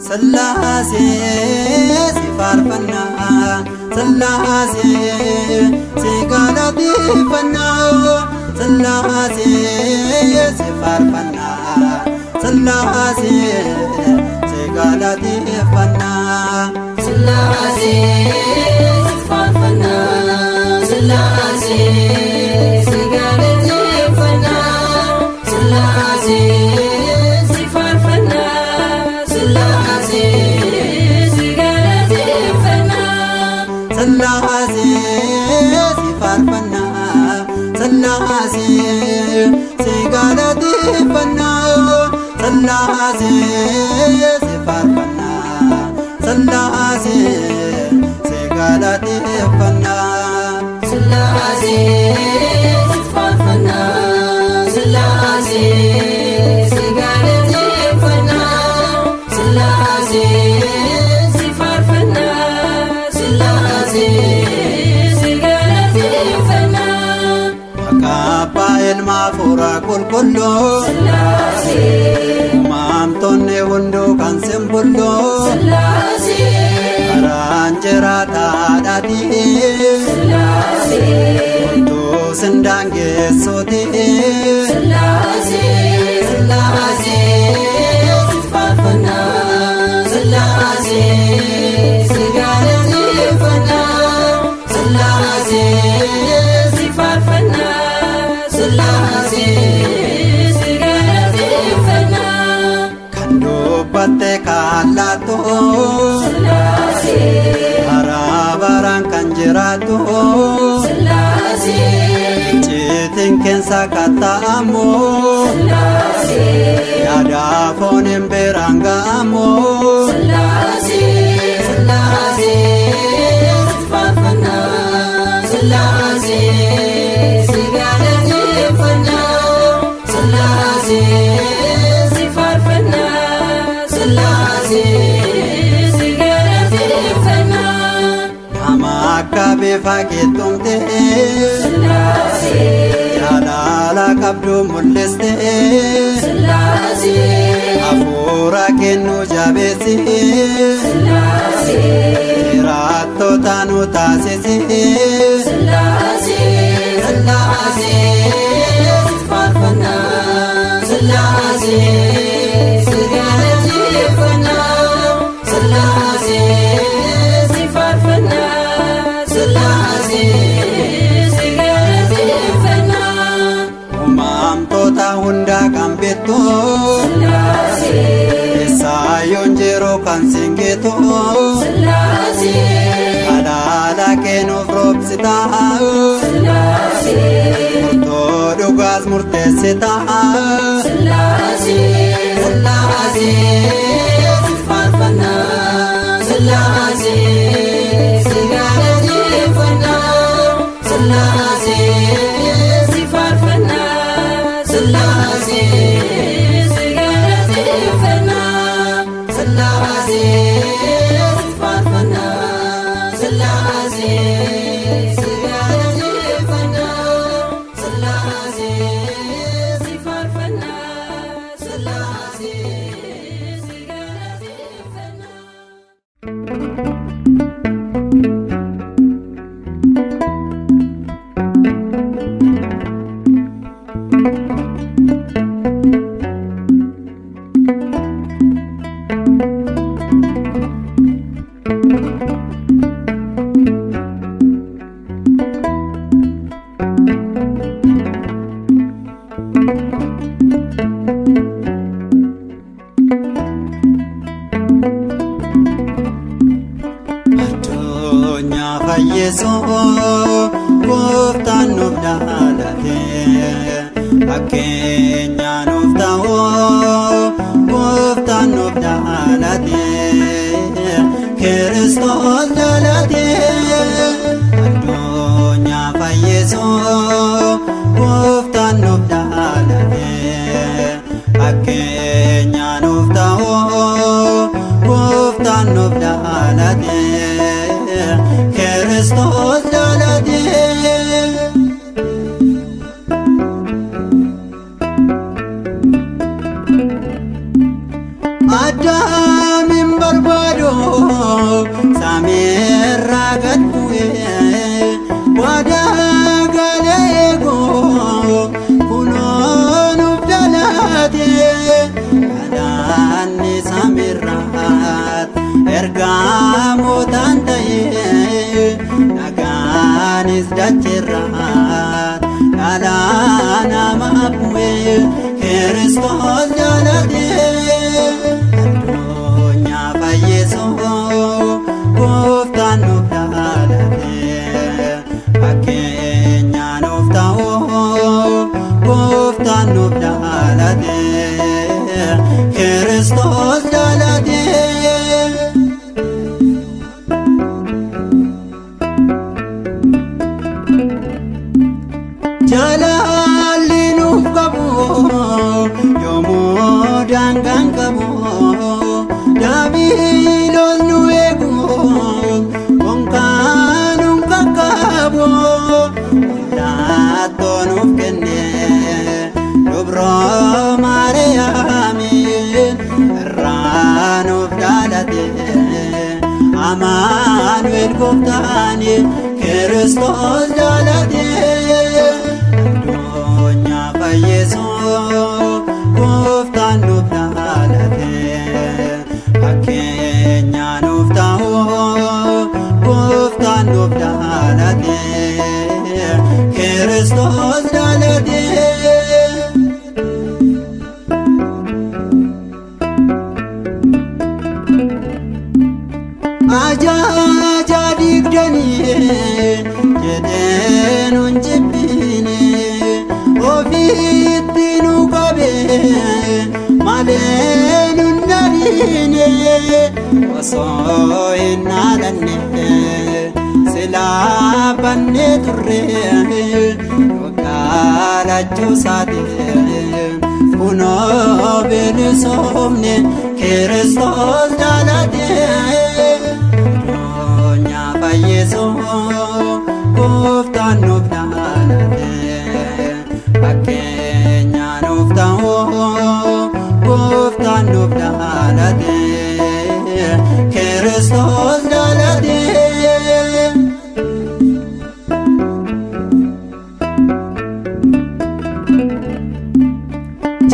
Sillase si farfanna Sillase si galateeffanna Sillase si farfanna Sillase si galateeffanna Sillase si farfanna Sillase si galateeffanna Sillase si farfanna Sillase si galateeffanna Sillase si farfanna Sillase si galateeffanna Sillase si farfanna Sillase si galateeffanna Sillase si farfanna Sillase si galateeffanna Sillase si farfanna Sillase si galateeffanna Maqaa ilma hafuura qulqulluu Sillase uumamtoonni hunduu kan simbulluu Sillase karaan jiraataadhaati Sillase hunduu sindaangeessuuti Sillase Sillase si farfanna Sillase si galateeffanna Sillase si farfanna Sillase si galateeffanna kan dubbatte kan laattu Sillase bara baraan kan jiraattu Sillase icciitiin keessa katta'amu Sillase yaada fooniin biraan ga'amu Sillase Sillase si farfanna Sillase si galateeffanna Sillase si farfanna Sillase si galateeffanna nama akka bifa qixxumte Sillase jaalala qabdu mul'iste Sillase hafuura kennu jabeessi Sillase jiraattota nu taasisi Sillase Sillase si farfanna Sillase si galateeffanna Sillase si farfanna Sillase si galateeffanna uumamtoota hunda kan beektu Sillase eessaayoon jiruu kan singitu Sillase alaala kennuuf roobsita Sillase murtoo dhugaas murteessita Sillase Sillase si farfanna Sillase si galateeffanna Sillase si farfanna Sillase si galateeffanna Sillase si farfanna Sillase si galateeffanna Sillase si farfanna Sillase si galateeffanna addunyaa fayyisuu gooftaan nuuf dhalate fakkeenya nuuf ta'uu dhalate fakkeenya nuuf ta'u gooftaan nuuf dhalate Kiristoos dhalate. Adaamin barbaado sameerraa gad bu'ee waadaa galee eegoo kunoo nuuf dhalate galaanni sameerraat ergamootaan ta'ee nagaanis dacheerraat dhalaa namaa bu'ee Kiristoos dhalate. Gooftaan nuuf dhalate fakkeenya nuuf ta'u gooftaan nuuf dhalate Kiristoos dhalate. Jaalalli nuuf qabu yoomuu daangaan qabu Daabiloos nu eegu gonkaan nu qaqqabu laattoo nuuf kenne dubroo Maariyaami irraa nuuf dhalate Amaanu'el gooftaani Kiristoos dhalate addunyaa fayyisuu gooftaan nuuf dhalate. Fakkeenya nuuf ta'u gooftaan nuuf dhalate Kiristoos dhalate. Ajaaja digdanii jedhee nun jibbine ofiitti nu qabe malee nun dhabine osoo hin dhaalanne silaa bannee turre dhugaalachuu isaatiin kunoo bilisoomne Kiristoos dhalate addunyaa fayyisuu gooftaan nuuf dhalate fakkeenya nuuf ta'u gooftaan nuuf dhalate Kiristoos dhalate.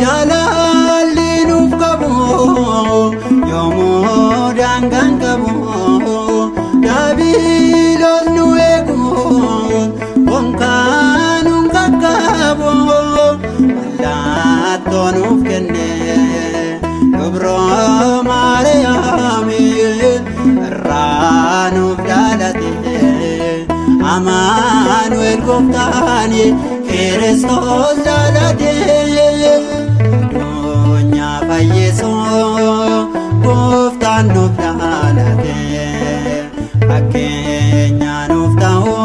Jaalalli nuuf qabu yoomuu daangaan qabu Daabiloos nu eegu gonkaan nu qaqqabu laattoo nuuf kenne dubroo Maariyaami irraa nuuf dhalate Amaanu'el gooftaani Kiristoos dhalate addunyaa fayyisuu gooftaan nuuf dhalate fakkeenya nuuf ta'u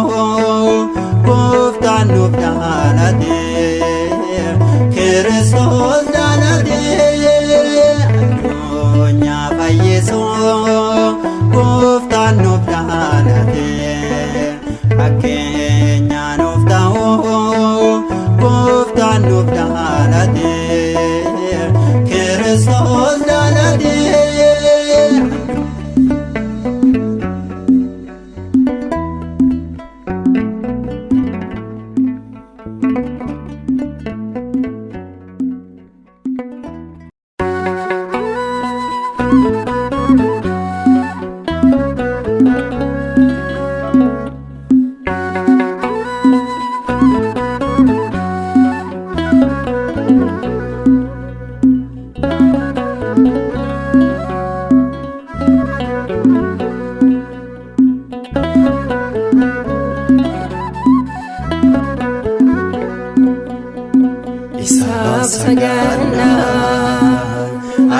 gooftaan nuuf dhalate Kiristoos dhalate addunyaa fayyisuu gooftaan nuuf dhalate fakkeenya nuuf ta'u gooftaan nuuf dhalate Kiristoos dhalate.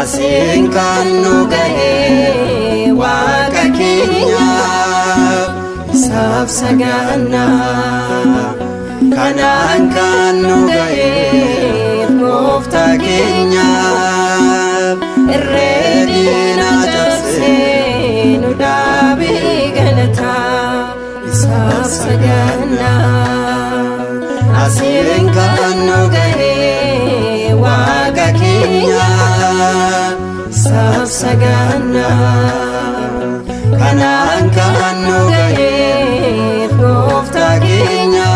Asiin kan nu ga'e Waaqa keenyaaf isaaf sagannaa kanaan kan nu ga'e sabsaganna asiin kan nu gahe waaqa keenya sabsaganna kanaan kan nu gahe gooftaa keenya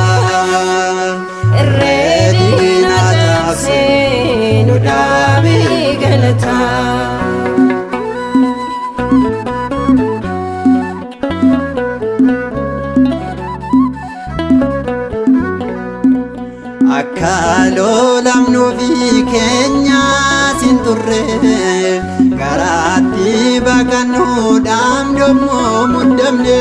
irreedina taasee nu dhaabii galataa. akka lolamnu fi keenya sin turre garaatti baqannuudhaan dhommoo muddamne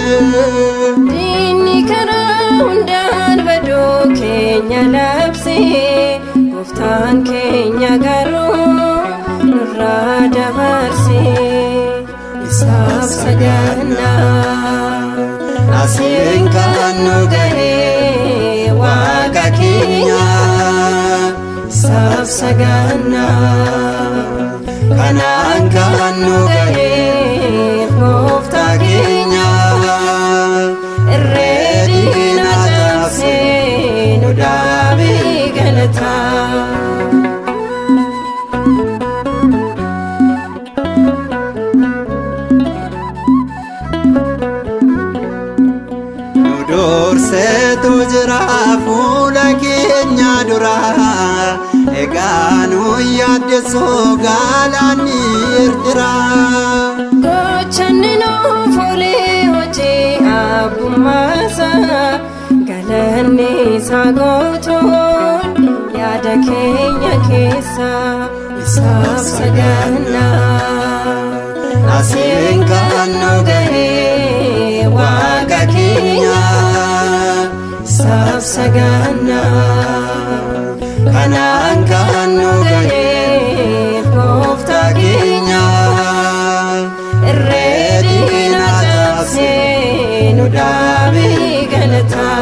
diinni karaa hundaan baduu keenya labsee gooftaan keenya garuu nurraa dabarsee isaaf saganna asiin kan nu gahee waaqa keenya sabsaganna kanaan kan nu gahee gooftaa keenya irreedina taasee nu dhaabii galataa. Durseetu jira fuula keenya dura egaa nu yaaddessoo galaanni Eertira gochanni nuuf olee hojii abbummaasa galanni isaa gootuun yaada keenya keessa isaaf saganna asiin kan nu gahee waaqa keenya sabsaganna kanaan kan nu gahee gooftaa keenya irreedina taasee nu dhaabii galataa.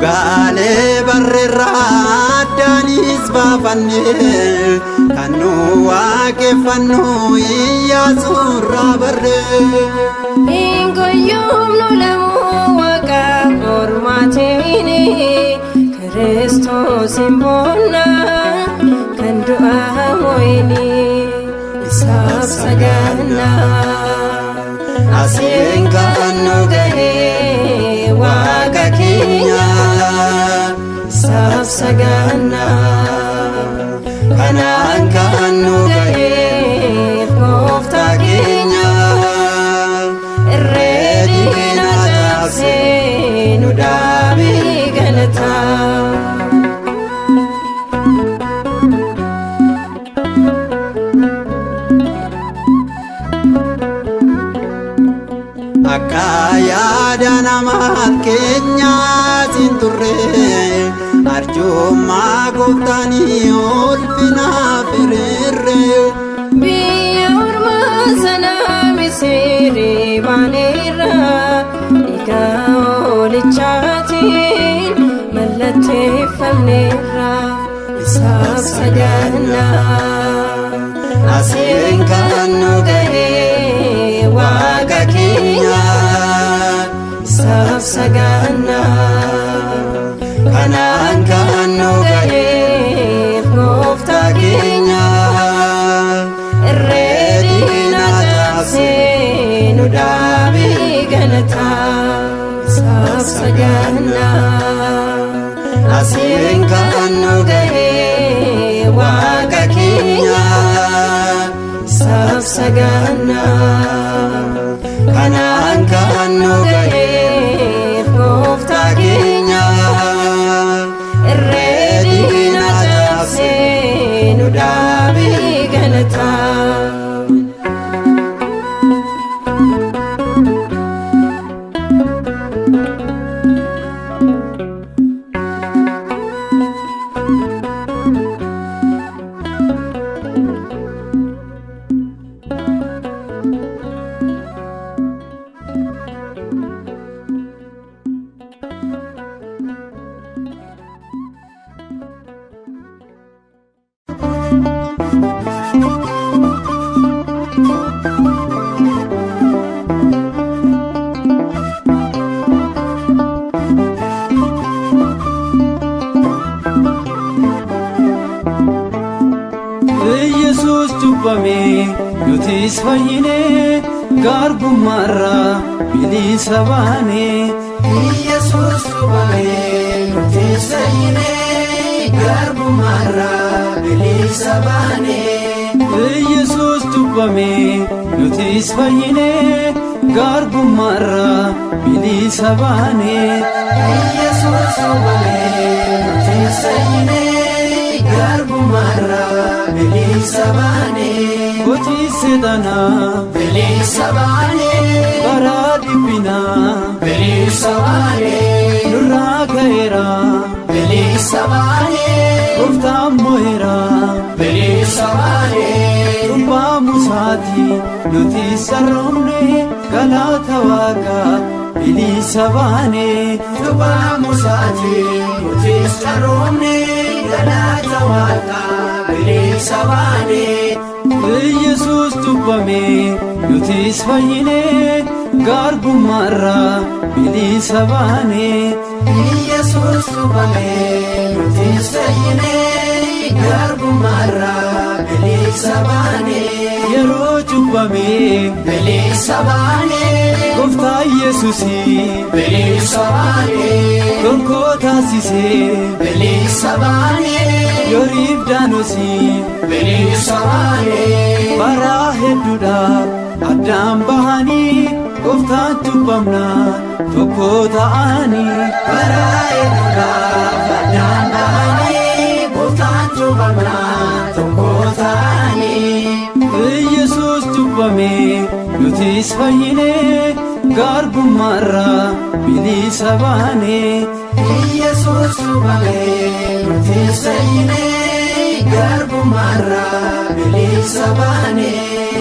Gaalee barreerraa addaanis baafanne kan nu waaqeffannu Iyyaasurraa barre hin goyyomnu lamuu waaqa ormaatiin Kiristoosin boonna kan du'aa mo'ini isaaf saganna asiin kan nu gahee waaqa keenya sabsaganna kanaan kan nu gahee gooftaa keenya irreedina taasee nu dhaabii galataa. akka yaada namaa keenya sin turre arjummaa gooftaanii ulfinaaf hiriirre biyya ormaa sanaa Misirii baaneerra dhiigaa hoolichaatiin mallatteeffamneerra isaaf saganna asiin kan nu gahee waaqa keenya sabsaganna kanaan kan nu gahee gooftaa keenya irreedina taasee nu dhaabii galataa sabsaganna asiin kan nu gahee waaqa keenya sabsaganna kanaan kan nu gahee gooftaa keenya irreedina taasee nu dhaabii galataa. cubbame nutis fayyine garbummaarra bilisa baane Yesus cubbame nutis fayyine garbummaarra bilisa baane Yesus cubbame nutis fayyine garbummaarra bilisa baane Yesus cubbame nutis fayyine garbummaarra bilisa baane hojii seexanaa bilisa baane karaa dhiphinaa bilisa baane nurraa ka'eera bilisa baane gooftaan mo'eera bilisa baane cubbaa musaati nuti sarroomne galaata waaqaa bilisa baane cubbaa musaati nuti sarroomne galaata waaqaa bilisa baane Yesus cubbame nutis fayyine garbummaarra bilisa baane Yesus cubbame nutis fayyine garbummaarra bilisa baane yeroo cubbame bilisa baane gooftaa Yesuusii bilisa baane tokkoo taasisee bilisa baane yoriif daanosii bilisa baane baraa hedduudhaaf addaan bahanii gooftaan cubbamnaa tokkoo ta'anii baraa hedduudhaaf addaan bahanii gooftaan cubbamnaa tokkoo ta'anii Yesus cubbame nutis fayyine garbummaarra bilisa baane Yesus cubbame nutis fayyine garbummaarra bilisa baane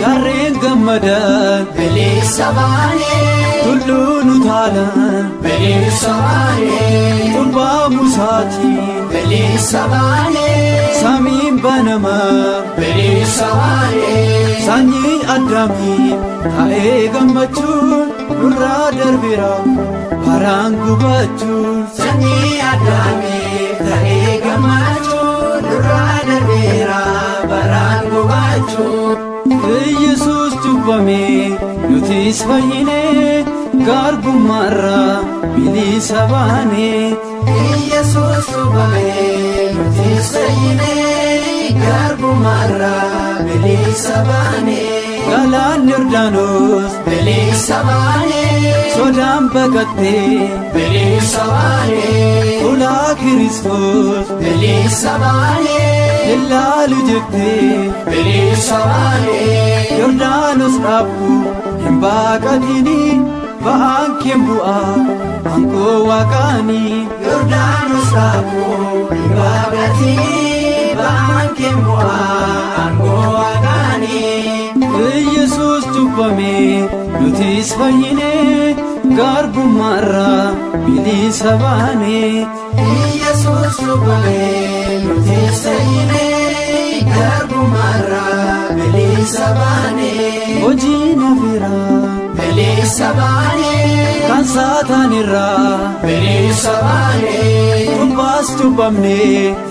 gaarreen gammadan bilisa baane tulluun utaalan bilisa baane cubbaa musaatiin bilisa baane samiin banamaa bilisa baane sanyii addaamiin ta'ee gammachuun nurraa darbeera baraan gubachuun sanyii addaamiif ta'ee gammachuun nurraa darbeera baraan gubachuun Yesus cubbame nutis fayyine garbummaarra bilisa baane Yesus cubbame nutis fayyine garbummaarra bilisa baane galaan Yordaanos bilisa baane sodaan baqattee bilisa baane ulaa Kiristoos bilisa baane ilaalu jettee bilisa baane Yordaanos dhaabbu hin baaqatini ba'aan keen bu'aa aangoo waaqaanii Yordaanos dhaabuu hin baaqatini ba'aan keen bu'aa aangoo waaqaanii Yesus cubbame nutis fayyine garbummaarra bilisa baane Yesus cubbame nutis fayyine garbummaarra bilisa baane hojii nafiraa bilisa baane kan saataanirraa bilisa baane cubbaas cubbamne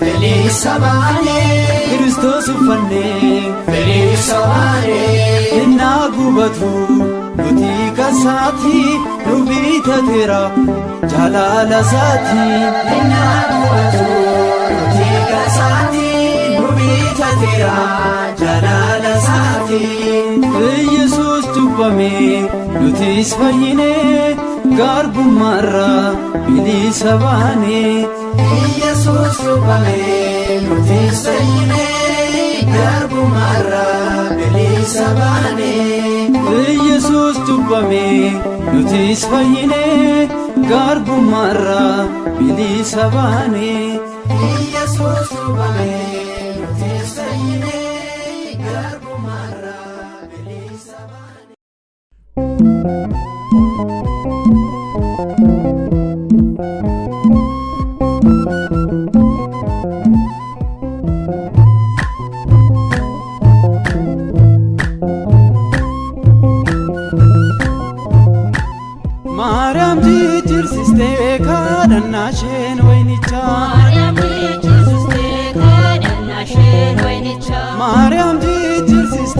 bilisa baane Kiristoos uffannee bilisa baane innaa gubatu nuti kasaati nu bitateera jaalala isaati innaa gubatu nuti kasaati nu bitateera jaalala isaati Yesus cubbame nutis fayyine garbummaarra bilisa baane Yesus cubbame nutis fayyine garbummaarra bilisa baane Yesus cubbame nutis fayyine garbummaarra bilisa baane Yesus cubbame nutis fayyine garbummaarra bilisa baane Maariyaam jijjiirsistee kadhannaasheen waynichaa Maariyaam jijjiirsistee kadhannaasheen waynichaa Maariyaam jijjiirsistee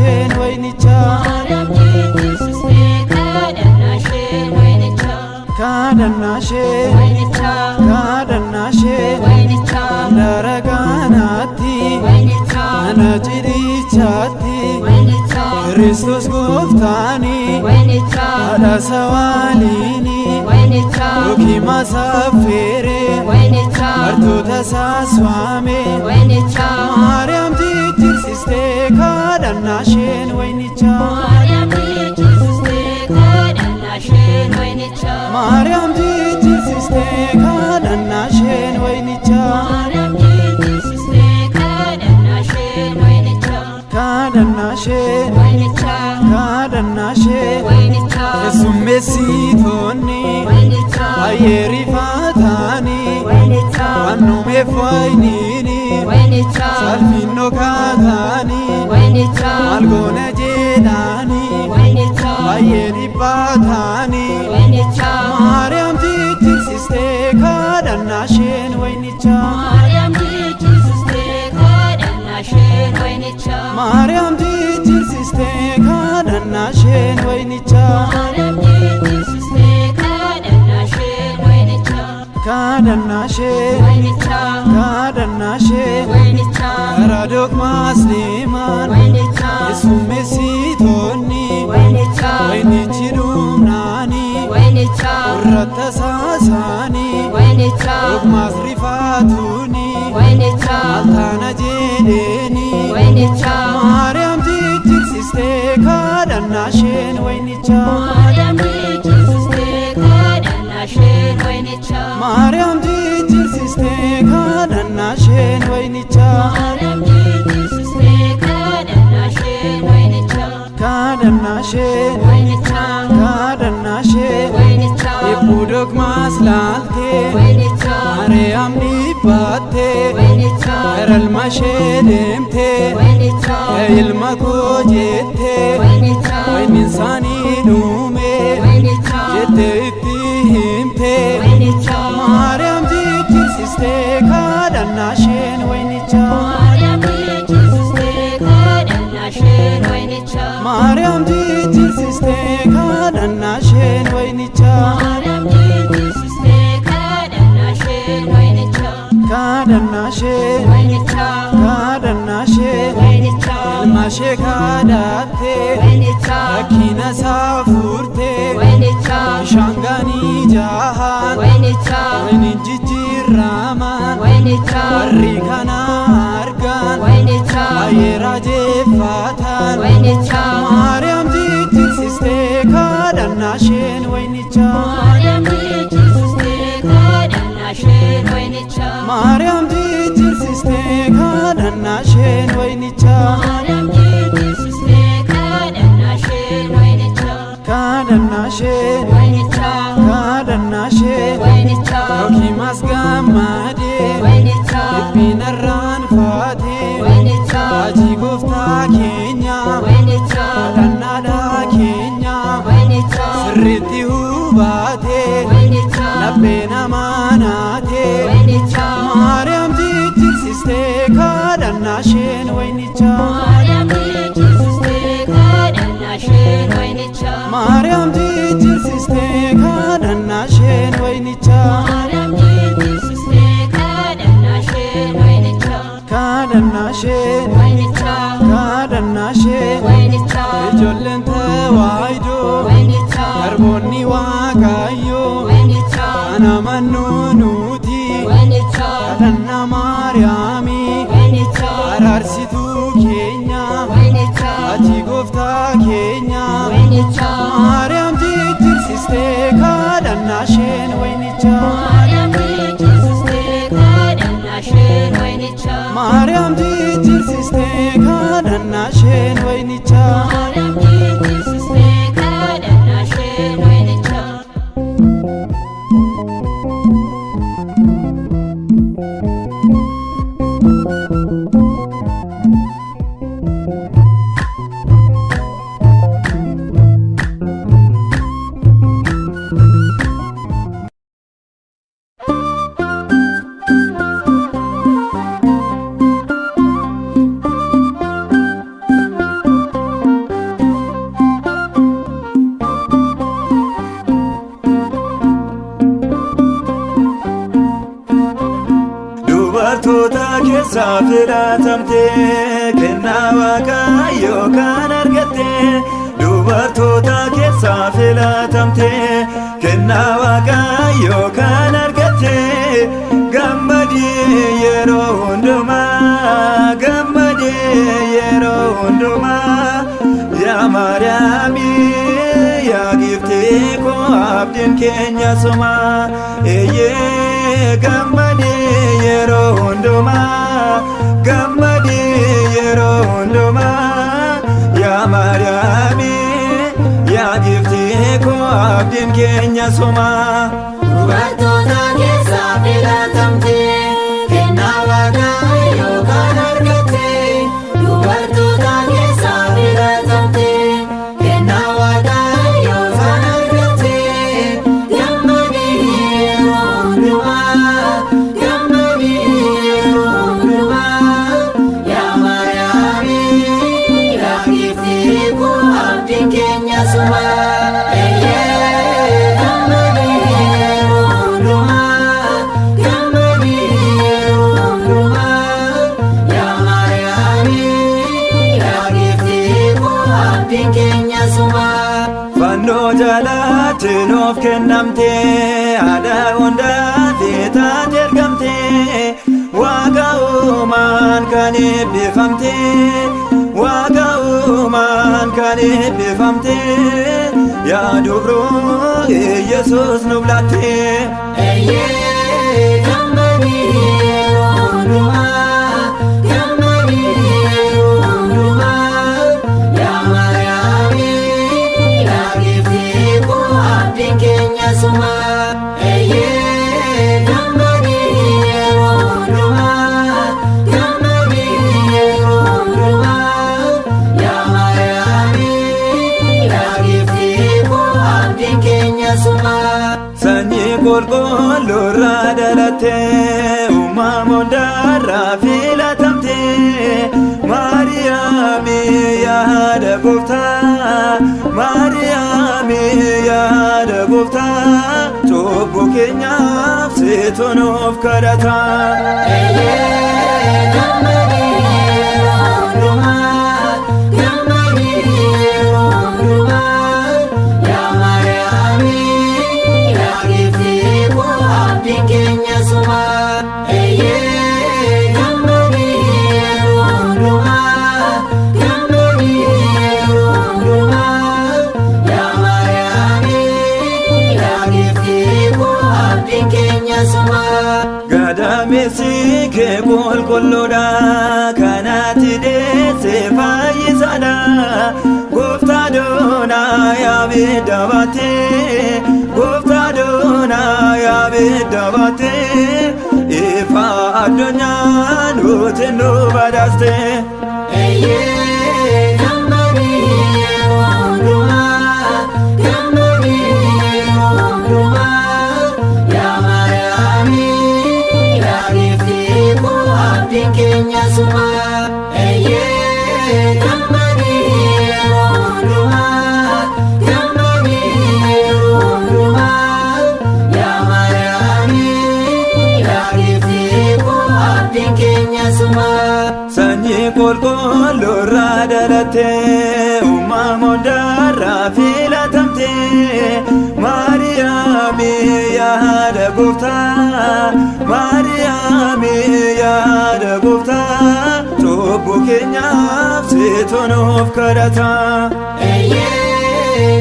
kadannasheen waynicha Maariyaam jijjiirsistee kadhannasheen waynicha kadannasheen waynicha kadannasheen waynicha daragaanaatti waynicha mana jirichaatti waynicha Kristos gooftaani waynicha haadha sawaaliini waynicha yookiin saffeere waynicha bartoota saaswaame waynicha Maariyaam jijjiirsistee kadhannasheen waynicha Maariyaam jijjiirsistee kadhannasheen waynicha Maariyaam jijjiirsistee kadhannasheen waynicha Maariyaam jijjiirsistee kadhannasheen waynicha kadhannasheen waynicha kadhannasheen waynicha keessummeessitoonni waynicha baay'ee rifaataanii waynicha wannumeef wayniini waynicha salphiin dhokaataanii waynicha maal goona jedhaanii waynicha baay'ee dhiphaataanii waynicha Maariyaam jijjiirsistee kadhannasheen waynicha Maariyaam jijjiirsistee kadhannasheen waynicha Maariyaam jijjiirsistee kadhannasheen waynicha Maariyaam jijjiirsistee kadhannasheen waynicha kadhannasheen waynicha kadhannasheen waynicha karaa dogmaas deeman waynicha keessummeessitoonni waynicha waynichi dhumnaanii waynicha irratti saasaanii waynicha dogmaas rifaatuuni waynicha maltaana jedheeni waynicha Maariyaam jijjiirsistee kadhannasheen waynicha Maariyaam jijjiirsistee kadhannasheen waynicha Maariyaam jijjiirsistee kadhannasheen waynicha Maariyaam jijjiirsistee kadhannasheen waynicha kadhannasheen waynicha kadhannasheen waynicha dhibbuu dogmaas laaltee waynicha Maariyaam dhiphattee waynicha gara ilmashee deemtee waynicha ilma koo jettee waynicha wayniin isaanii dhume waynicha jettee itti himtee waynicha Maariyaam jijjiirsistee kadhannasheen waynicha Maariyaam jijjiirsistee kadhannasheen waynicha Maariyaam jijjiirsistee kadhannasheen waynicha Maariyaam jijjiirsistee kadhannasheen waynicha kadhannasheen waynicha kadhannasheen waynicha ilmashee kadhattee waynicha rakkina isaa furtee waynicha bishaan gaanii jahaan waynicha wayniin jijjiiraman waynicha warri kana argan waynicha baay'ee raajeffatan waynicha Maariyaam jijjiirsistee kadhannasheen waynicha Maariyaam jijjiirsistee kadhannasheen waynicha Maariyaam jijjiirsistee kadhannasheen waynicha Maariyaam jijjiirsistee kadhannasheen waynicha kadhannasheen waynicha kadhannasheen waynicha yookiin as gammadee waynicha dhibbinarraan faatee waynicha raajii gooftaa keenya waynicha kadhannaadhaa keenya waynicha sirriitti hubatee waynicha laphee namaa naatee waynicha Maariyaam jijjiirsistee kadhannasheen waynicha Maariyaam jijjiirsistee kadhannasheen waynicha Maariyaam jijjiirsistee kadhannasheen waynicha Maariyaam jijjiirsistee kadhannasheen waynicha kadhannasheen waynicha kadhannasheen waynicha ijoolleen tawaahidoo waynicha garboonni waaqayyoo waynicha kan amannuu nuti waynicha kadhannaa Maariyaamii waynicha araarsituu keenya waynicha ati gooftaa keenya waynicha Maariyaam jijjiirsistee kadhannasheen waynicha Maariyaam jijjiirsistee kadhannasheen waynicha Maariyaam jijjiirsistee kadhannasheen waynicha Maariyaam jijjiirsistee kadhannasheen waynicha filatamte kennaa Waaqayyoo kan argatte dubartoota keessaa filatamte kennaa Waaqayyoo kan argatte gammadii yeroo hundumaa gammadii yeroo hundumaa yaa Maariyaamii yaa giftee koo abdiin keenya suma eeyyee gammadii yeroo hundumaa gammadii yeroo hundumaa yaa Maariyaamii yaa giftee koo abdiin keenya suma dubartoota keessaa filatamte kennaa Waaqayyoo kan argatte dubartoota keessaa filatamte kennaa Waaqayyoo kan argatte gammadii yeroo hundumaa gammadii yeroo hundumaa yaa Maariyaamii yaa giftee koo abdiin keenya suma fannoo jalatti nuuf kennamte aadaa hundaatti taate ergamte Waaqa uumaan kan eebbifamte Waaqa uumaan kan eebbifamte yaa dubroo Yesuus nuuf laatte gammadii yeroo hundumaa gammadii yeroo hundumaa yaa Maariyaamii yaa giftee koo abdiin keenya suma gammadii yeroo hundumaa gammadii yeroo hundumaa yaa Maariyaamii yaa giftee koo abdiin keenya suma sanyii qulqulluurraa dhalatte uumama hundarraa filatamte Maariyaamii yaada gooftaa Maariyaamii yaada gooftaa cubbuu keenyaaf situ nuuf kadhata gammadii yeroo hundumaa gammadii yeroo hundumaa yaa Maariyaamii yaa giftee koo abdiin keenya suma gammadii yeroo hundumaa gammadii yeroo hundumaa yaa Maariyaamii yaa giftee koo abdiin keenya suma gadameessi kee qulqulluudha kanaatti deesse fayyisaadha gooftaa doonaa yaabidda baate gooftaa doonaa yaabidda baate ifa addunyaa nuti nu badhaaste gammadii yeroo hundumaa gammadii yeroo hundumaa yaa Maariyaamii yaa giftee koo abdiin keenya suma gammadii yeroo hundumaa gammadii yeroo hundumaa yaa Maariyaamii yaa giftee koo abdiin keenya suma sanyii qulqulluurraa dhalatte uumama hundarraa filatamte Maariyaamii yaada gooftaa Maariyaamii yaada gooftaa cubbuu keenyaaf situ nuuf kadhata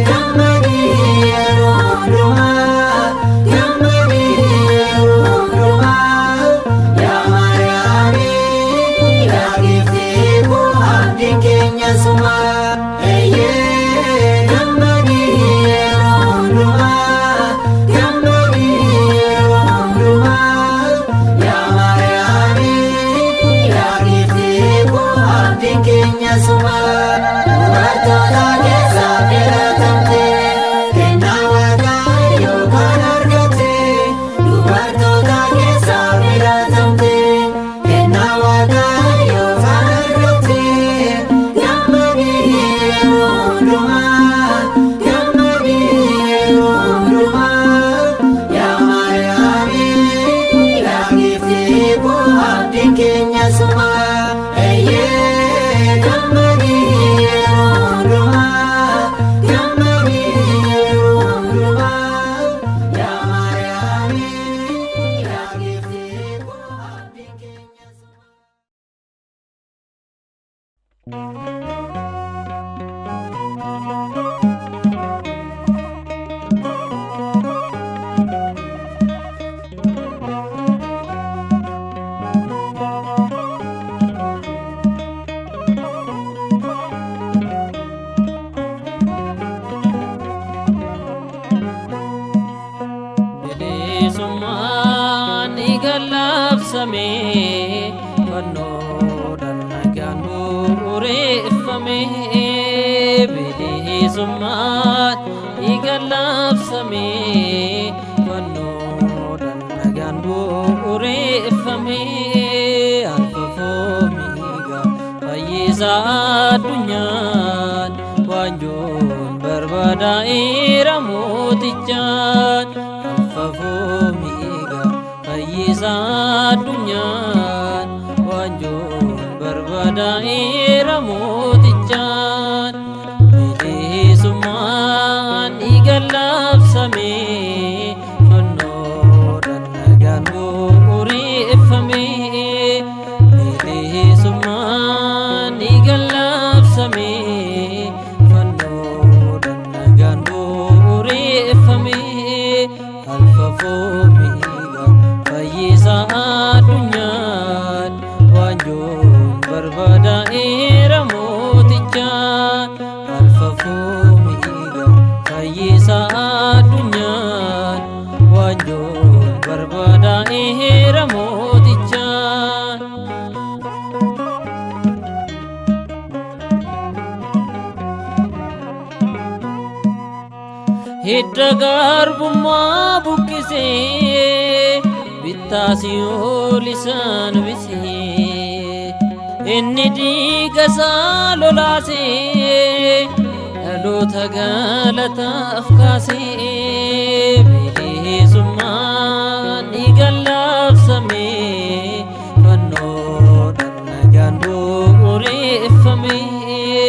gammadii yeroo hundumaa gammadii yeroo hundumaa yaa Maariyaamii yaa giftee koo abdiin keenya suma gammadii yeroo hundumaa gammadii yeroo hundumaa yaa Maariyaamii yaa giftee koo abdiin keenya suma dubartoota keessaa filatamte labsamee fannoodhaan nagaan bu'uureffamee bilisummaan dhiiga labsamee fannoodhaan nagaan bu'uureffamee alfafoo miiga fayyisaa addunyaan waanjoon barbaadaa'eera mootichaan alfafoo miiga fayyisaa addunyaan waanjoon barbaadaa'eera mootichaan bilisummaan dhiiga labsamee fannoodhaan nagaan bu'uureffamee bilisummaan dhiiga labsamee fannoodhaan nagaan bu'uureffamee alfafoo miiga fayyisaa addunyaan waanjoon barbaadaa'eera mootichaan alfafoo miiga fayyisaa addunyaan waanjoon barbaadaa'eera mootichaan. Hidda garbummaa buqqisee bittaasii ol isaan bisee inni dhiigasaa lolaasee dhaloota galataaf kaasee bilisummaan dhiiga labsamee fannoodhaan nagaan bu'uureffamee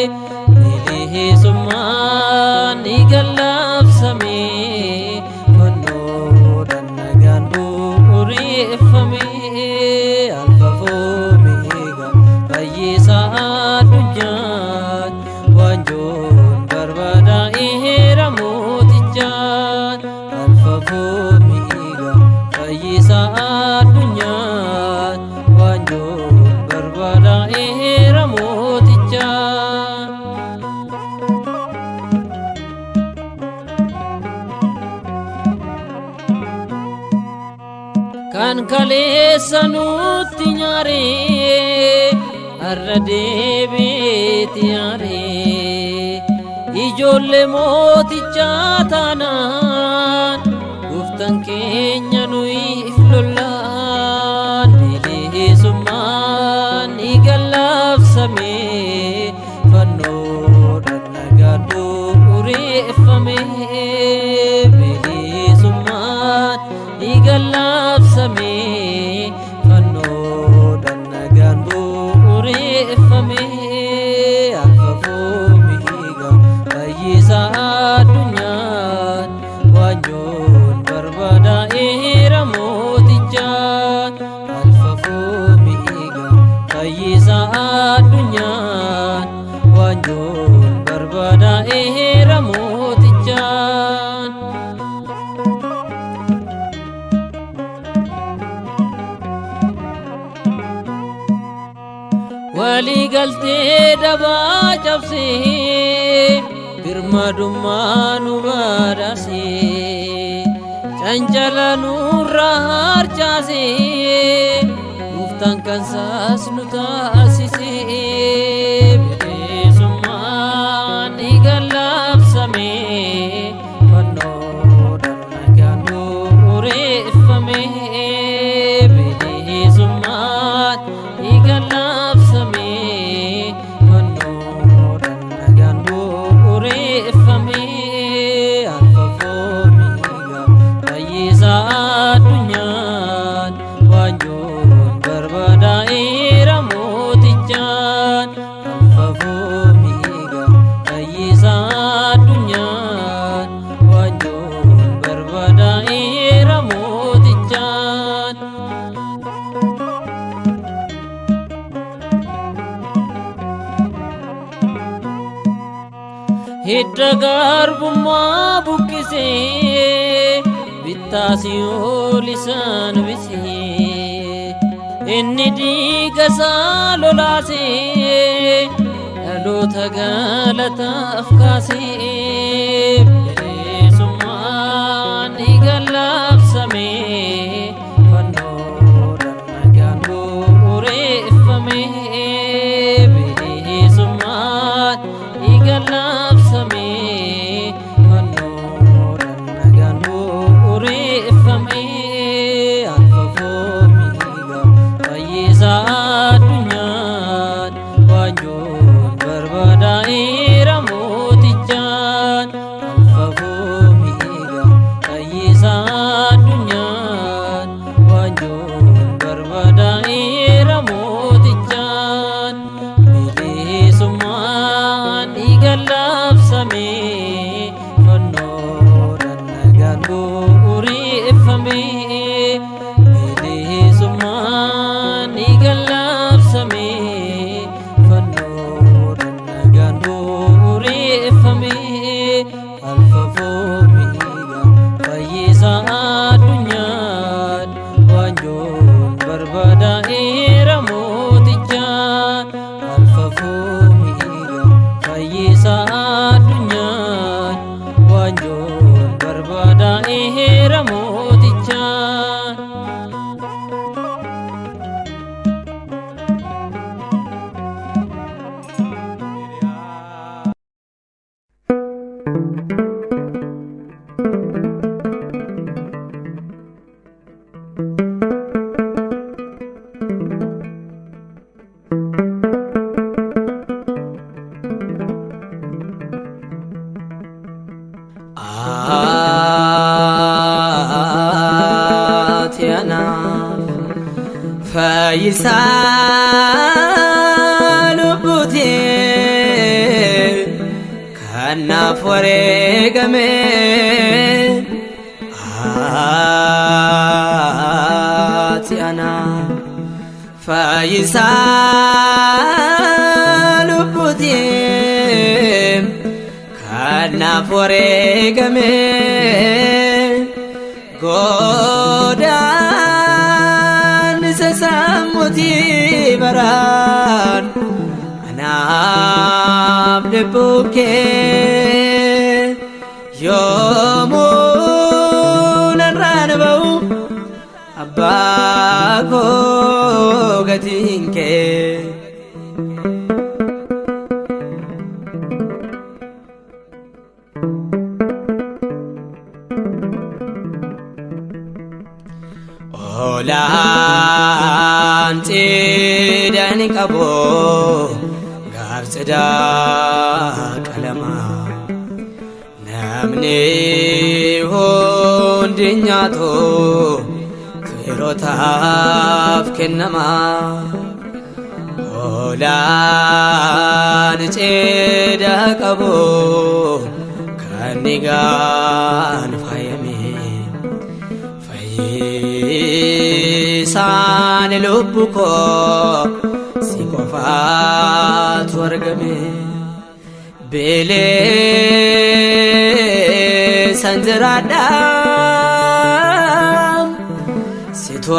bilisummaan dhiiga labsamee fannoodhaan nagaan bu'uureffamee alfafoo miiga fayyisaa addunyaan waanjoon barbaadaa'eera mootichaan alfafoo miiga fayyisaa addunyaan waanjoon barbaadaa'eera mootichaan. Kan kaleessa nutti nyaaree har'a deebiitti yaaree ijoollee mootichaa taanaan gooftaan keenya nuyiif lollaan bilisummaan dhiiga labsamee fannoodhaan nagaan bu'uureffamee bilisummaan dhiiga labsamee fannoodhaan nagaan bu'uureffamee alfafoo miiga fayyisaa addunyaan waanjoon barbaadaa'eera mootichaan alfafoo miiga fayyisaa addunyaan waanjoon barbaadaa'eera mootichaan. Walii galtee dabaa cabsee birmadummaa nu badhaasee cancala nurraa harcaasee gooftaan kansaas nu taasisee bilisummaan dhiiga labsamee fannoodhaan nagaan bu'uureffamee bilisummaan dhiiga labsamee fannoodhaan nagaan bu'uureffamee alfafoo miiga fayyisaa addunyaan waanjoon barbaadaa'eera mootichaan alfafoo miiga fayyisaa addunyaan waanjoon barbaadaa'eera mootichaan. Hidda garbummaa buqqisee bittaasii ol isaan bisee inni dhiigasaa lolaasee dhaloota galataaf kaasee bilisummaan dhiiga labsamee fannoodhaan nagaan alfafomiga fayyisa addunyan wanjoon barbada eramotichaan alfafomiga fayyisa addunyan wanjoon barbada eramotichaan fayyisa lubbutee kanaaf wareegame ati anaaf fayyisa lubbutee kanaaf wareegame godaan isa sammuuti baraan anaaf debbuukee yoomuu narraan ba'u abbaa koo gatiin kee olaan cidani qabu gaafsidaa qalama namni hundi nyaatu firootaaf kennama olaan cida qabu kan nigaan faayame fayyisaan lubbu koo si qofaatu argame bilisaan jiraadha situ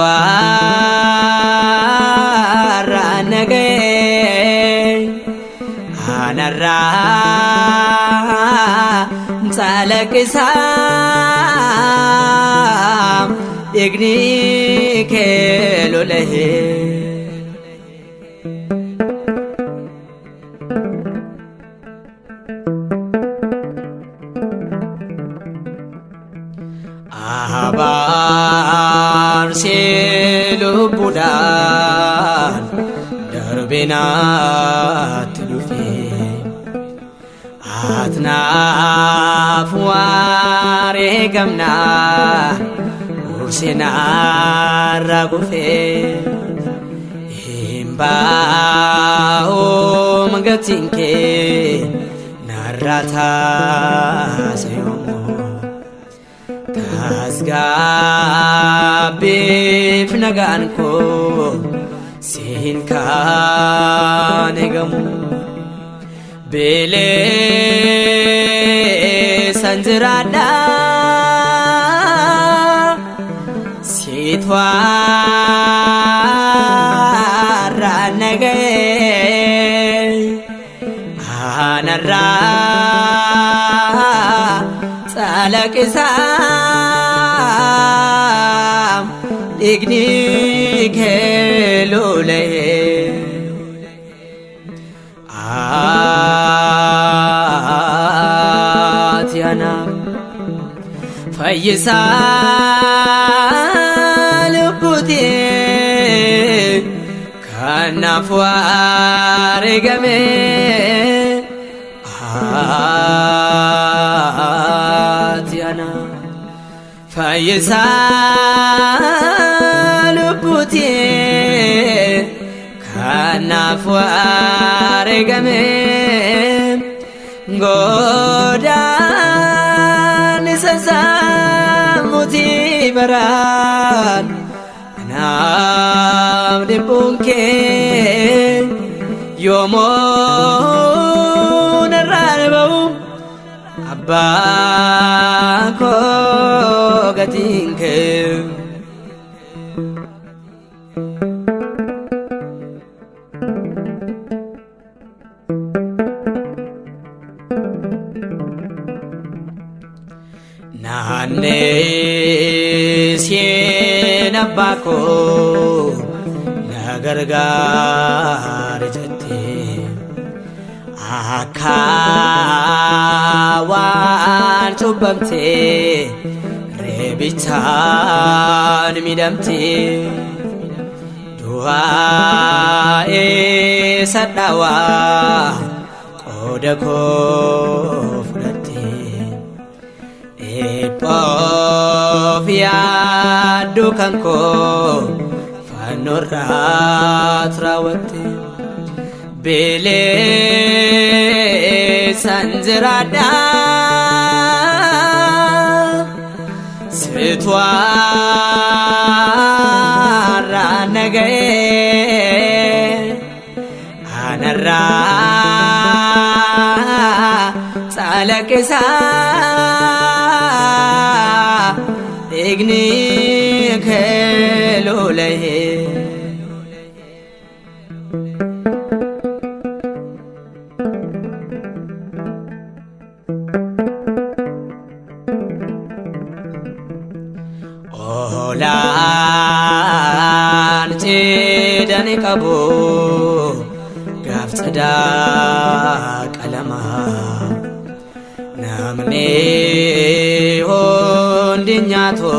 har'aan naga'e anarraa calaqqisa dhiigni kee lolahee abaarsee lubbuudhaan darbinaatti dhufee atnaaf wareegamnaa ursinarra gufee himbaa'oom gatiin kee narra taase yommuu tasgabbiif nagaan koo siin kaan eegamu bilisaan jiraadha situ har'aan naga'e anarraa calaqqisa dhiigni kee lolahee ati anaaf fayyisaa lubbutee kanaaf wareegame ati anaaf fayyisaa lubbutee kanaaf wareegame godaan isa sammuuti baraan anaaf debbuun kee yoomuu narraan ba'u abbaa koo gatiin kee naanneeseen abbaa koo na gargaari jettee akka waan cubbamtee reebichaan midhamtee du'aa eessa dhawaa qooda koo fudhattee eebboof yaaddu kan koo fannoorraat raawwattee bilisaan jiraadha situarraa naga'ee anarraa calaqqisaa dhiigni kee lola'ee olaan cidhani qabu gaaf cidhaa qalamaa namni hundi nyaatu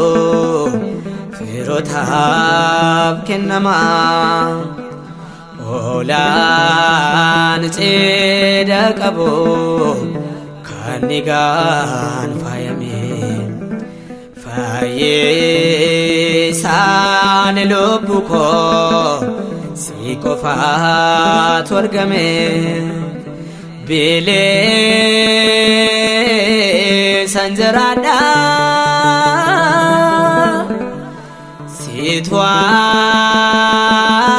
firootaaf kennamaa olaan cidha qabu kan nigaan faayamee fayyisaan lubbu koo si qofaatu argame bilisaan jiraadha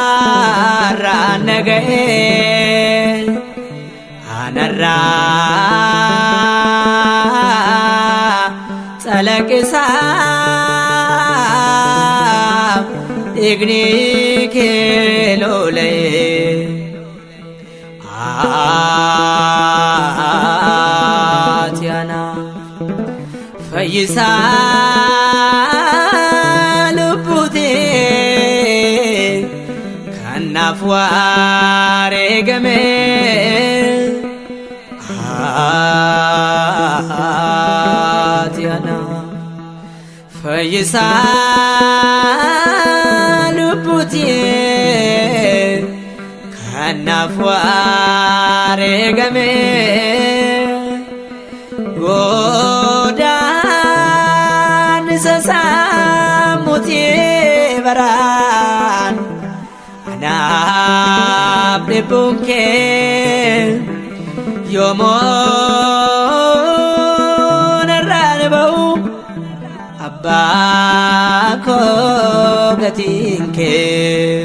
situarraa naga'ee anarraa calaqqisaa dhiigni kee lola'ee ati anaaf fayyisaa lubbutee kan naaf wareegame ati anaaf fayyisaa lubbutee kan naaf wareegame godaannisa sammutee baraan anaaf dhibbuun kee yoomoon irraan ba'u abbaa koo gatiin kee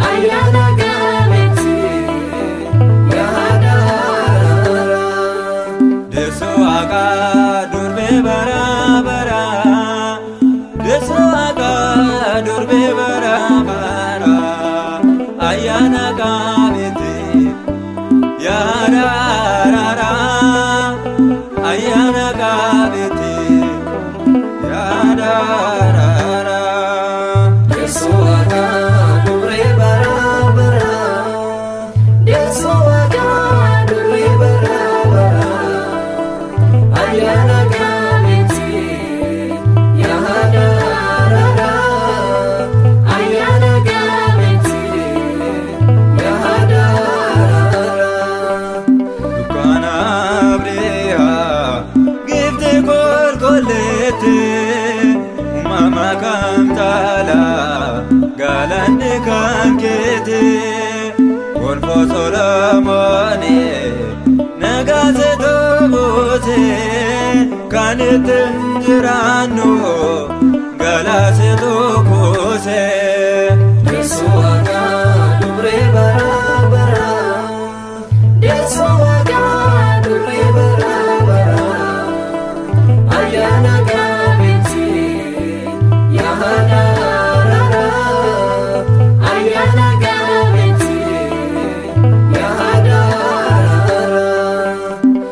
Ayana gameti, yahada galanni kan keeti golfo Solomooni nagaase toboote kan ittiin jiraannu galaase tokkoose. Deessu Waaqaa dubree bara bara Deessu Waaqaa dubree bara bara ayyaana gaabiti yaada rara ayyaana gaabiti yaada rara.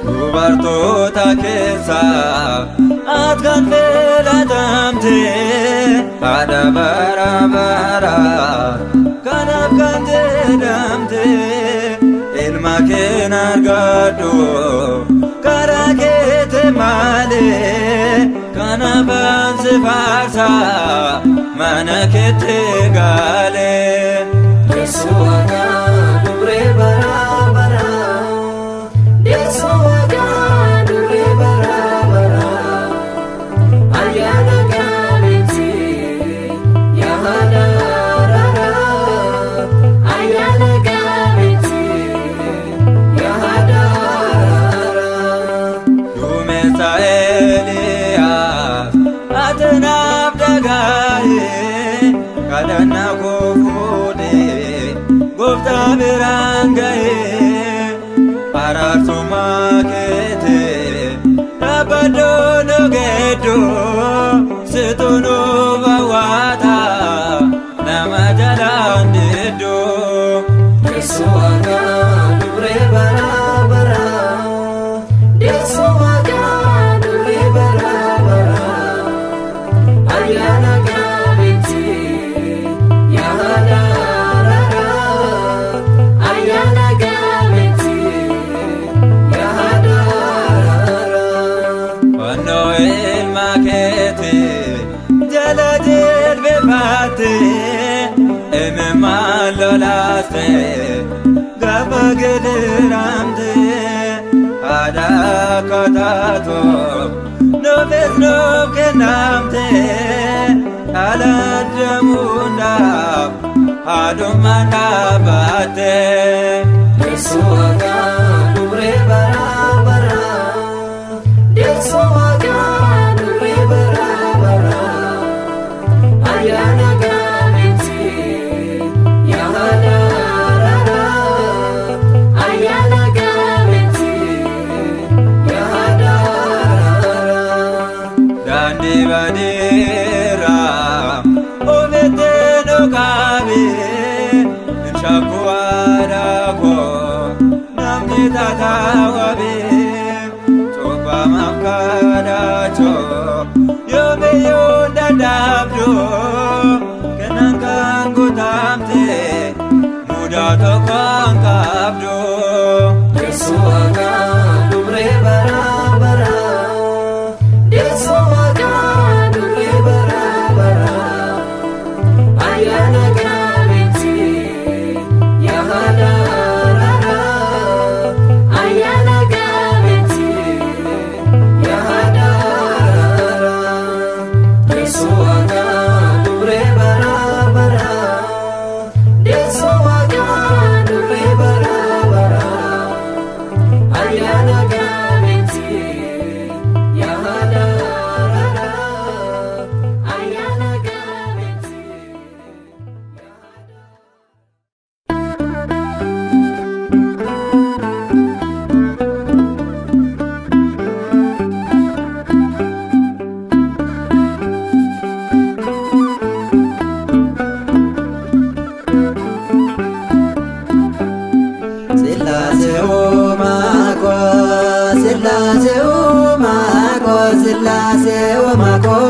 Dubartoota keessaa ati kan filatamte haadha bara bara kanaaf kan jedhamte ilma kee argadhu karaa keete malee kanaaf ansi faarsa mana keetti galee. Deessu Waaqaa dubree bara bara Deessu Waaqaa dubree bara bara ayyaana gaabiti yaada rara ayyaana gaabiti yaada rara. Duumessa Eeliyaas ati naaf dhaga'ee kadhannaa koo fuudhee gooftaa biraan ga'ee araarsummaa keetii dhaabbadhoo nogeeddoo situ nuuf hawwaata nama jalaan diddoo. Deessu Waaqaa dubree bara bara Deessu Waaqaa dubree bara bara ayyaana gaabiti yaada rara ayyaana gaabiti yaada rara. Fannoo ilma keetii jala jilbeenfattee imimmaan lolaaste gaafa gidiramtee haadha akka taatu nuufis nuuf kennamtee haala addamuudhaaf haadhummaan dhaabbattee. Deessu Waaqaa dubree bara bara Deessu Waaqaa dubree bara bara ayyaana gaabiti yaada rara ayyaana gaabiti yaada rara. Daandii baadiyyaa ofiitti nu qaabee shakku aadaa koo namni tataawwabee cuubbamaaf kadhachoo yoomiyyuu dadhabdoo kennan kan guutamtee mudaa tokko hin qabdoo. Deessu Waaqaa dubree bara bara Deessu Waaqaa dubree bara bara ayyaana gaabiti yaada rara ayyaana gaabiti yaada rara. Deessu Waaqaa dubree bara bara Deessu Waaqaa dubree bara bara ayyaana gaabiti yaada rara ayyaana gaabiti Sillaase uumaa koo Sillaase uumaa koo Sillaase uumaa koo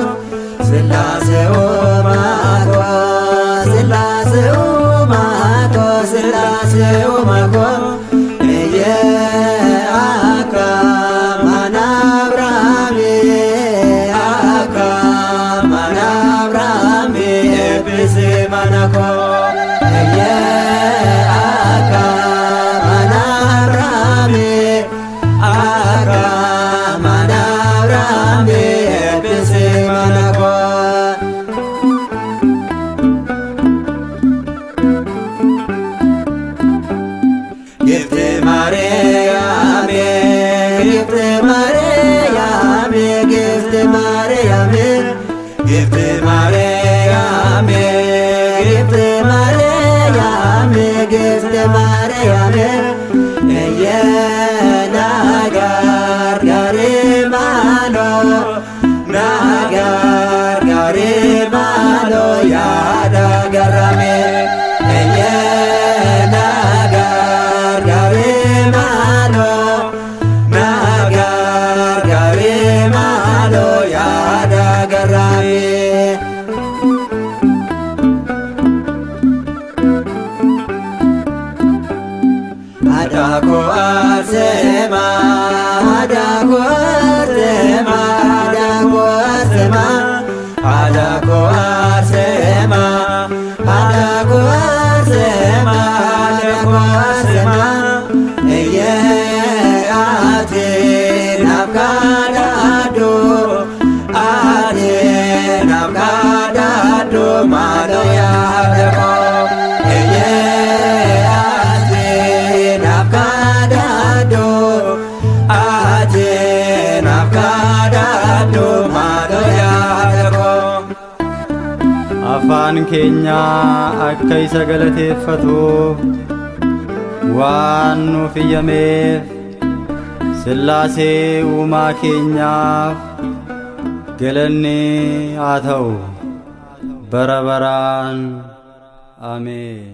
Sillaase uumaa koo Sillaase uumaa koo Sillaase uumaa koo eeyyee akka mana Abrahaamii akka mana Abrahaamii eebbisee mana koo eeyyee akka mana Abrahaamii akka mana Abrahaamii eebbisee mana koo. gifte Maryam, gifte Maryam, gifte Maryam, gifte Maryam, gifte Maryam, nagar garimano, nagar garimano yada garame, nagar garimano, nagar garimano yada garame. Adako arsema, adako arsema, adako arsema, adako arsema, adako arsema, adako arsema. Eye ate nakadado, ate nakadado malo ya adako. Eye afaan keenya akka isa galateeffatuuf waan nuuf iyyameef Sillaasee uumaa keenyaaf galanni haa ta'u bara baraan. Ameen.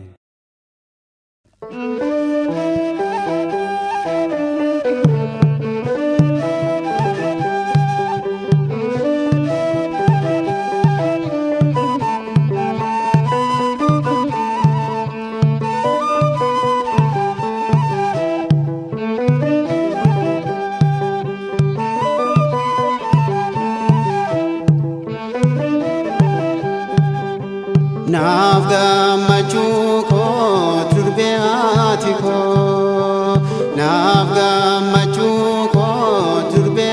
Naaf gammachuu koo turbe ati koo, naaf gammachuu koo turbe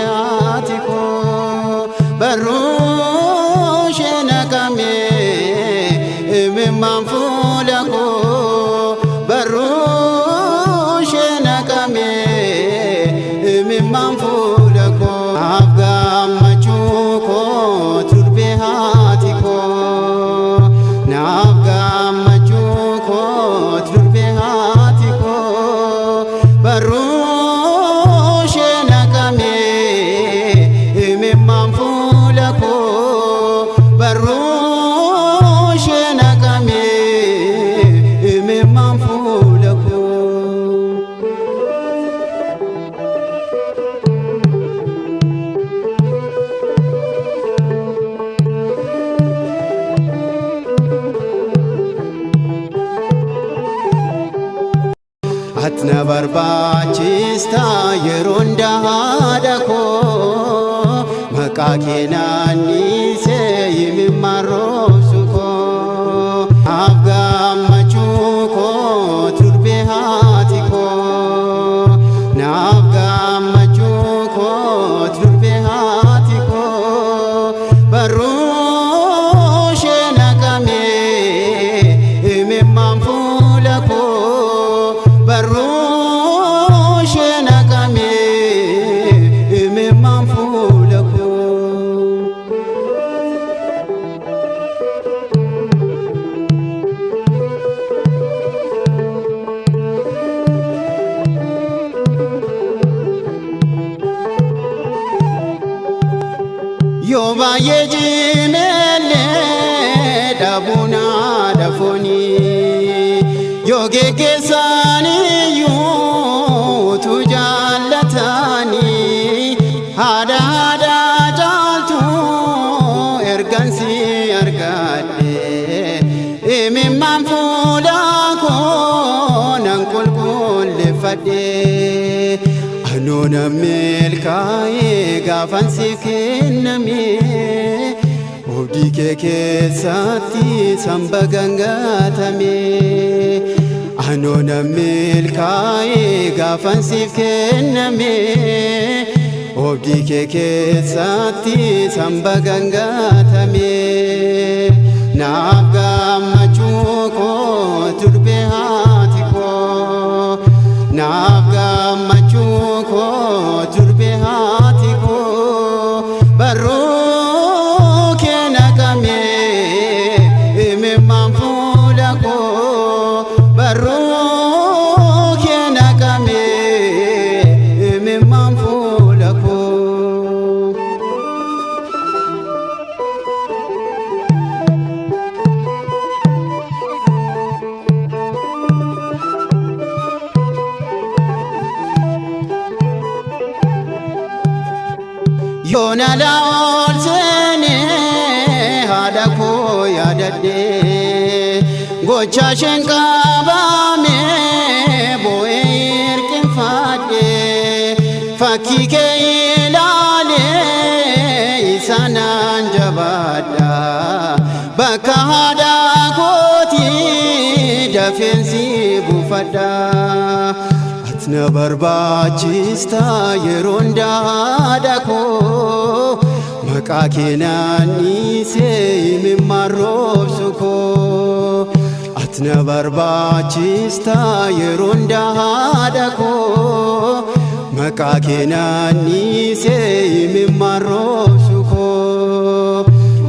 ati koo, barruu ishee naqamee imimmaan fuula koo, barruu ishee naqamee imimmaan fuula koo. Naaf gammachuu koo turbe ati koo, naaf gammachuu koo turbe ati koo, barruu ishee naqamee imimmaan fuula koo, barruu ishee naqamee imimmaan fuula koo. Atna barbaachista yeroo hundaa koo, maqaa kee naannisee imimmaan roobsu koo. Naaf gammachuu koo turbe ati koo, naaf gammachuu koo turbe ati koo, barruu ishee naqamee imimmaan fuula koo, barruu ishee naqamee imimmaan fuula koo. Yoo baay'ee jimeellee dhabuun dafoonii, yoo geggeessaan iyyuu tu jaallatanii, haadha caaltu ergansi argadhe imimmaan fuula koo nan qulqulleeffadhe. Anoo namni milkaa'ee gaafan siif kenname, obdii kee keessatti samba gangatame. Anoo namni milkaa'ee gaafan siif kenname, obdii kee keessatti samba gangatame. Naaf gammachuu koo turbe ati koo, naaf gammachuu koo turbe yoona laol seene haadha koo yaadadhe gocha isheen qabame boo'ee hirqinfadhe fakkii kee ilaale isaanaan jabaadha bakka haadha kooti dafeensi buufadha atna barbaachista yeroo hundaa koo maqaa kee naannisee imimmaan roobsu koo atna barbaachista yeroo hundaa koo maqaa kee naannisee imimmaan roobsu koo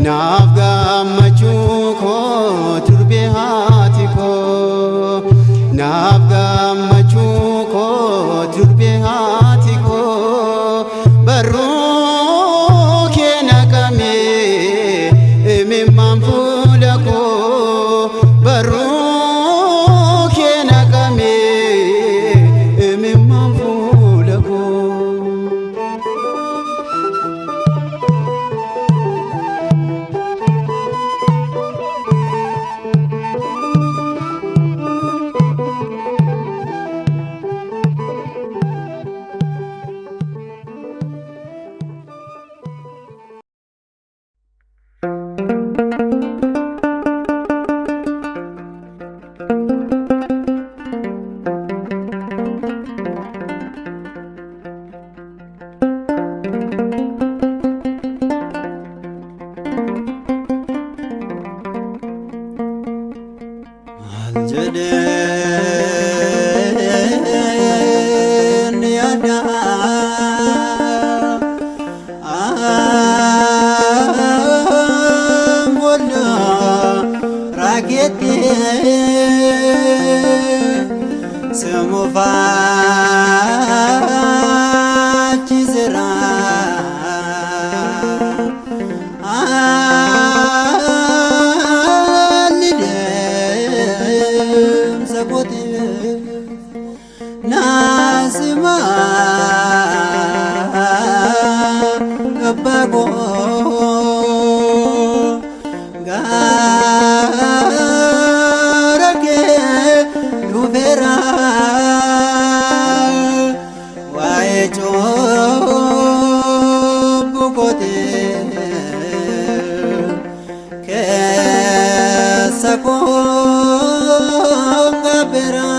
naaf gammachuu koo turbee haati koo naaf gammachuu koo turbee haati koo barruu kee naqamee imimmaan fuula koo barruu kee naqamee imimmaan fuula koo. Jedhen yada bolla rakete semufa chizra Nasima Gabago Garake Luvera Waecho Bukote Kesako Gabera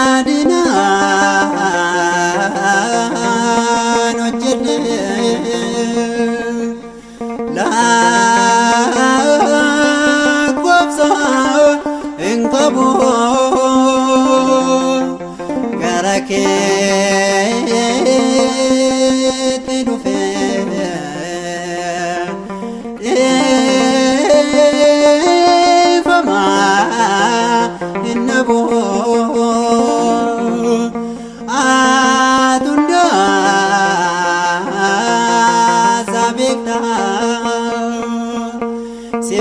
Badina no jede la kwapsa engkabo garake tenufe fama innabo atunda sabekta se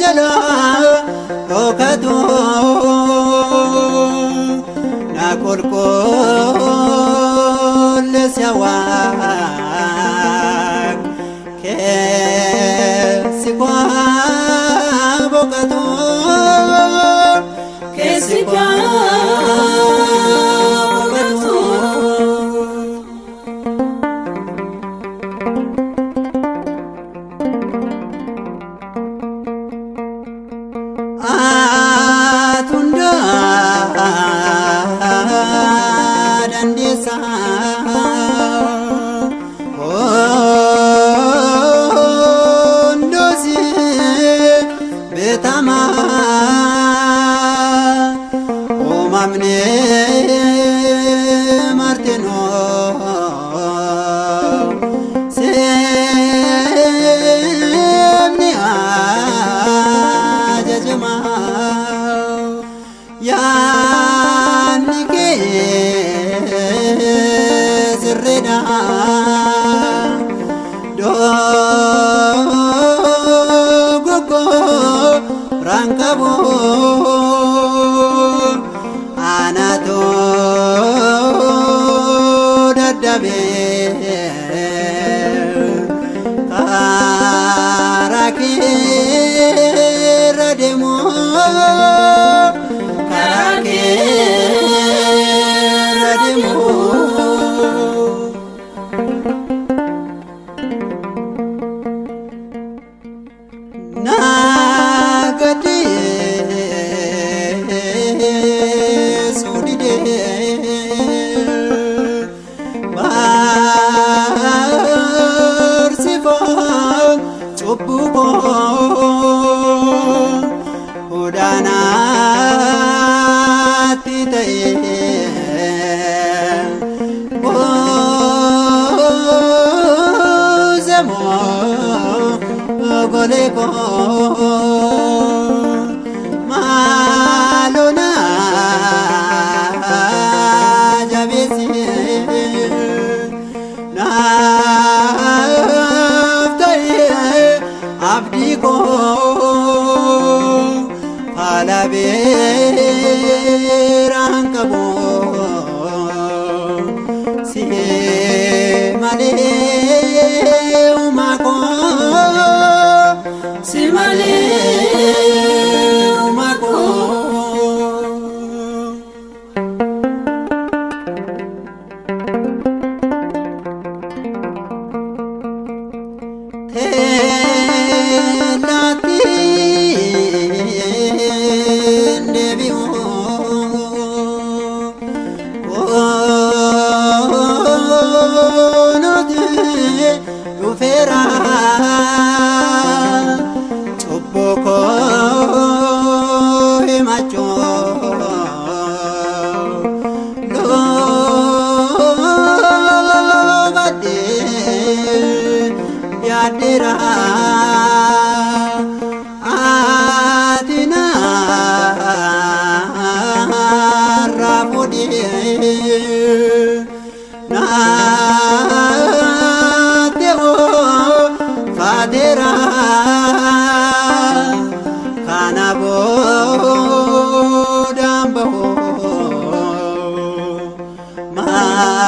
jala okato na korkol siawak ke sikwa bokato ke sikwa bokato atunda dandesa ondosi betama omamne marteno semni ajajma ya sirrida do gogo rankabo anato dadabe karaki rademo karaki rademo nagati sudide barsifan cubuko udana titaye bozemo goleko malona jabesi naftaye abdiko alabeerankabo si male umako si male umako Yadira adina rapodi na teo fadera kanabo dambo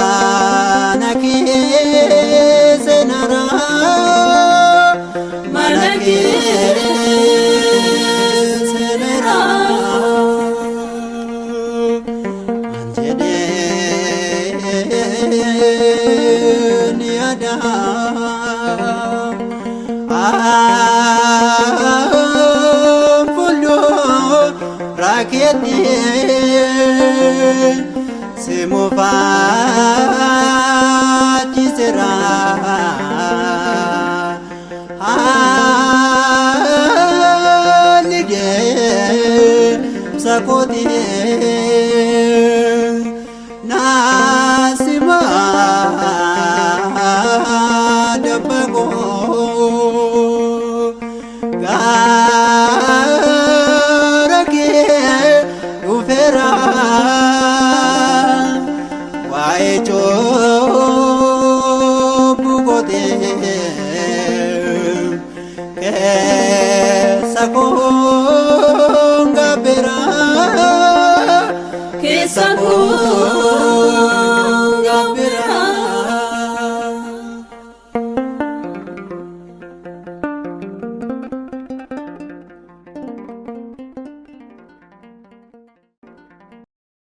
manaki senara manaki senara anjede niada follow raketi simofati sera alige sakoti nasima dabago garage ufera waecho bugote kesakonga bera kesakonga